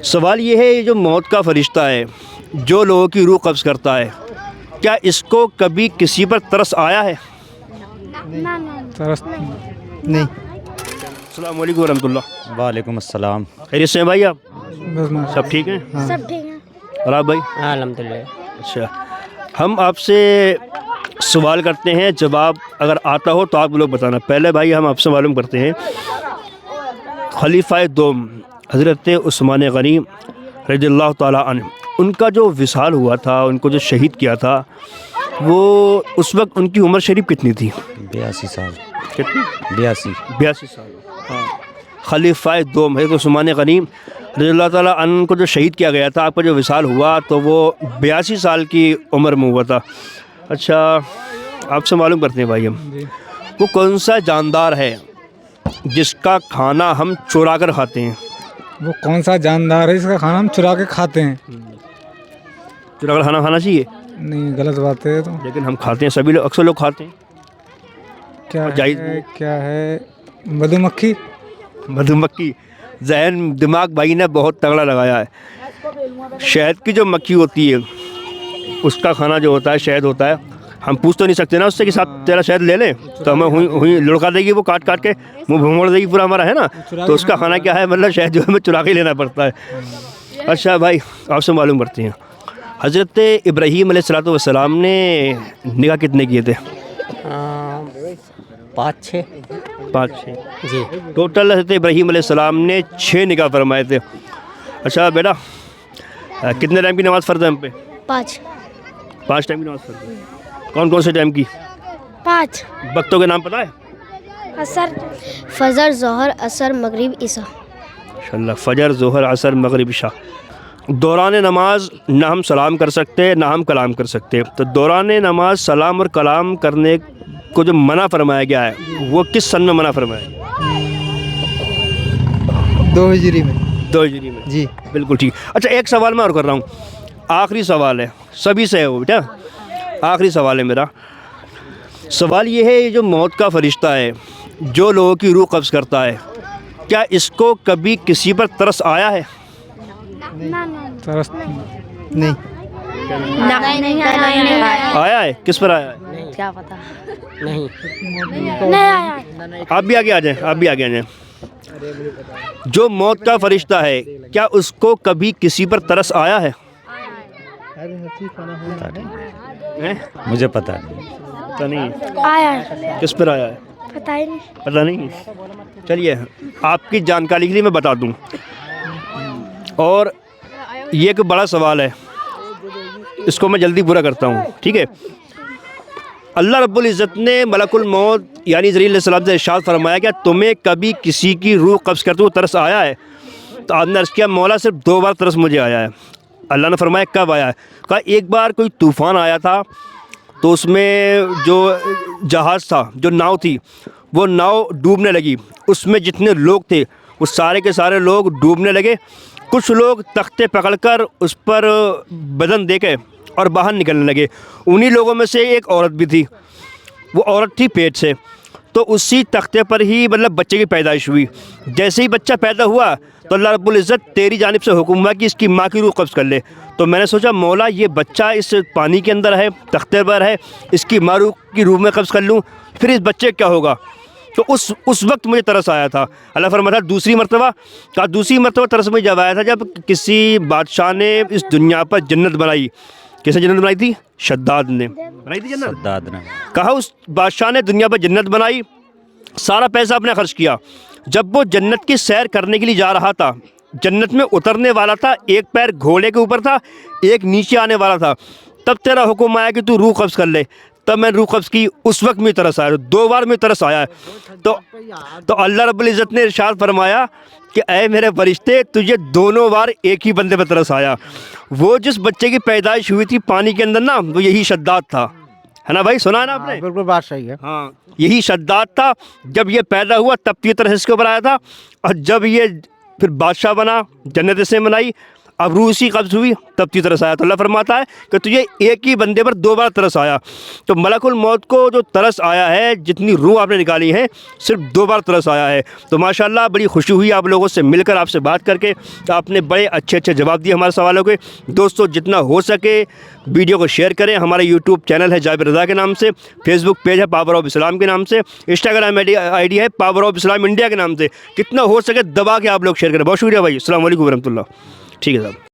سوال یہ ہے، یہ جو موت کا فرشتہ ہے جو لوگوں کی روح قبض کرتا ہے، کیا اس کو کبھی کسی پر ترس آیا ہے؟ ترس نہیں۔ السلام علیکم ورحمۃ اللہ۔ وعلیکم السلام۔ خیریت سے ہیں بھائی آپ؟ بس ماشاء سب ٹھیک ہیں؟ سب ٹھیک ہے۔ اور آپ بھائی؟ ہاں الحمدللہ۔ اچھا، ہم آپ سے سوال کرتے ہیں، جواب اگر آتا ہو تو آپ لوگ بتانا۔ پہلے بھائی ہم آپ سے معلوم کرتے ہیں، خلیفہ دوم حضرت عثمان غنی رضی اللہ تعالیٰ عنہ، ان کا جو وصال ہوا تھا، ان کو جو شہید کیا تھا، وہ اس وقت ان کی عمر شریف کتنی تھی؟ 82 سال۔ کتنی؟ 82 سال۔ ہاں، خلیفہ دوم حضرت عثمان غنی رضی اللہ تعالیٰ عنہ کو جو شہید کیا گیا تھا، آپ کا جو وصال ہوا تو وہ 82 سال کی عمر میں ہوا تھا۔ اچھا، آپ سے معلوم کرتے ہیں بھائی ہم، وہ کون سا جاندار ہے جس کا کھانا ہم چرا کر کھاتے ہیں؟ وہ کون سا جاندار ہے جس کا کھانا ہم چرا کے کھاتے ہیں؟ چرا کر کھانا کھانا چاہیے، نہیں، غلط بات ہے تو۔ لیکن ہم کھاتے ہیں، سبھی لوگ، اکثر لوگ کھاتے ہیں۔ کیا جائز ہے؟ کیا ہے؟ مدھو مکھی۔ مدھو مکھی، ذہن دماغ بھائی نے بہت تگڑا لگایا ہے۔ شہد کی جو مکھی ہوتی ہے اس کا کھانا جو ہوتا ہے شہد ہوتا ہے، ہم پوچھ تو نہیں سکتے نا اس سے کہ ساتھ تیرا شہد لے لیں، تو ہمیں ہوئی لڑکا دے گی، وہ کاٹ کاٹ کے منہ موڑ دے گی پورا ہمارا، ہے نا؟ تو اس کا کھانا کیا ہے، مطلب شہد جو ہے ہمیں چرا کے لینا پڑتا ہے۔ اچھا بھائی، آپ سے معلوم کرتے ہیں، حضرت ابراہیم علیہ السلام نے نکاح کتنے کیے تھے؟ 5-6 5-6 جی۔ ٹوٹل حضرت ابراہیم علیہ السلام نے 6 نکاح فرمائے تھے۔ اچھا بیٹا، کتنے ٹائم کی نماز فرض ہے ہم پہ؟ 5 ٹائم کی نماز فرض ہے۔ کون کون سے ٹائم کی؟ 5 وقتوں کے نام پتہ ہے؟ اثر، فجر، ظہر، عصر، مغرب، عشاء۔ ماشاءاللہ، فجر، ظہر، عصر، مغرب، عشاء۔ دوران نماز نہ ہم سلام کر سکتے نہ ہم کلام کر سکتے، تو دوران نماز سلام اور کلام کرنے کو جو منع فرمایا گیا ہے وہ کس سن میں منع فرمایا گیا؟ 2 ہجری میں۔ 2 ہجری میں، جی بالکل ٹھیک۔ اچھا، ایک سوال میں اور کر رہا ہوں، آخری سوال ہے، سبھی سے ہے وہ بیٹا، آخری سوال ہے میرا۔ سوال یہ ہے، یہ جو موت کا فرشتہ ہے جو لوگوں کی روح قبض کرتا ہے، کیا اس کو کبھی کسی پر ترس آیا ہے؟ ترس نہیں۔ آیا ہے؟ کس پر آیا ہے؟ کیا پتہ؟ نہیں۔ آپ بھی آگے آ جائیں، آپ بھی آگے آ جائیں۔ جو موت کا فرشتہ ہے کیا اس کو کبھی کسی پر ترس آیا ہے؟ مجھے پتہ نہیں۔ پتہ نہیں، آیا ہے، کس پر آیا ہے؟ پتہ ہی نہیں۔ پتہ نہیں۔ چلیے، آپ کی جانکاری کے لیے میں بتا دوں، اور یہ ایک بڑا سوال ہے، اس کو میں جلدی پورا کرتا ہوں، ٹھیک ہے؟ اللہ رب العزت نے ملک الموت یعنی جبرائیل علیہ السلام سے ارشاد فرمایا کہ تمہیں کبھی کسی کی روح قبض کرتے ہوئے ترس آیا ہے؟ تو آپ نے عرض کیا مولا صرف 2 بار ترس مجھے آیا ہے۔ اللہ نے فرمایا کب آیا ہے؟ کہا ایک بار کوئی طوفان آیا تھا، تو اس میں جو جہاز تھا، جو ناؤ تھی، وہ ناؤ ڈوبنے لگی، اس میں جتنے لوگ تھے وہ سارے کے سارے لوگ ڈوبنے لگے، کچھ لوگ تختے پکڑ کر اس پر بدن دے کے اور باہر نکلنے لگے، انہی لوگوں میں سے ایک عورت بھی تھی، وہ عورت تھی پیٹ سے، تو اسی تختے پر ہی مطلب بچے کی پیدائش ہوئی۔ جیسے ہی بچہ پیدا ہوا تو اللہ رب العزت تیری جانب سے حکم ہوا کہ اس کی ماں کی روح قبض کر لے۔ تو میں نے سوچا مولا یہ بچہ اس پانی کے اندر ہے، تختے پر ہے، اس کی ماں کی روح میں قبض کر لوں، پھر اس بچے کیا ہوگا؟ تو اس وقت مجھے ترس آیا تھا۔ اللہ فرماتا دوسری مرتبہ، کہا دوسری مرتبہ ترس مجھے جب آیا تھا جب کسی بادشاہ نے اس دنیا پر جنت بنائی۔ کس نے جنت بنائی تھی؟ شداد نے بنائی تھی جنت۔ شداد نے کہا اس بادشاہ نے دنیا پر جنت بنائی، سارا پیسہ اپنے خرچ کیا، جب وہ جنت کی سیر کرنے کے لیے جا رہا تھا، جنت میں اترنے والا تھا، ایک پیر گھوڑے کے اوپر تھا، ایک نیچے آنے والا تھا، تب تیرا حکم آیا کہ تو روح قبض کر لے، تب میں روح قبض کی، اس وقت میں ترس آیا، 2 بار میں ترس آیا ہے۔ تو اللہ رب العزت نے ارشاد فرمایا کہ اے میرے فرشتے، تجھے دونوں بار ایک ہی بندے پہ ترس آیا۔ وہ جس بچے کی پیدائش ہوئی تھی پانی کے اندر نا، وہ یہی شداد تھا، ہے نا بھائی؟ سنا ہے نا آپ نے؟ بالکل بات صحیح ہے۔ ہاں، یہی شداد تھا، جب یہ پیدا ہوا تب یہ طرح اس کے اوپر آیا تھا، اور جب یہ پھر بادشاہ بنا، جنت اس نے بنائی، اب روح اسی قبض ہوئی تب تجھے ترس آیا. تو اللہ فرماتا ہے کہ تجھے ایک ہی بندے پر 2 بار ترس آیا. تو ملک الموت کو جو ترس آیا ہے, جتنی روح آپ نے نکالی ہے, صرف 2 بار ترس آیا ہے. تو ماشاءاللہ بڑی خوشی ہوئی آپ لوگوں سے مل کر, آپ سے بات کر کے. آپ نے بڑے اچھے اچھے جواب دیے ہمارے سوالوں کے. دوستو جتنا ہو سکے ویڈیو کو شیئر کریں. ہمارا یوٹیوب چینل ہے جابر رضا کے نام سے, فیس بک پیج ہے پاور آف اسلام کے نام سے, انسٹاگرام آئی ڈی ہے پاور آف اسلام انڈیا کے نام سے. کتنا ہو سکے دبا کے آپ لوگ شیئر کریں. بہت شکریہ بھائی. السلام علیکم ورحمۃ اللہ. ٹھیک ہے صاحب.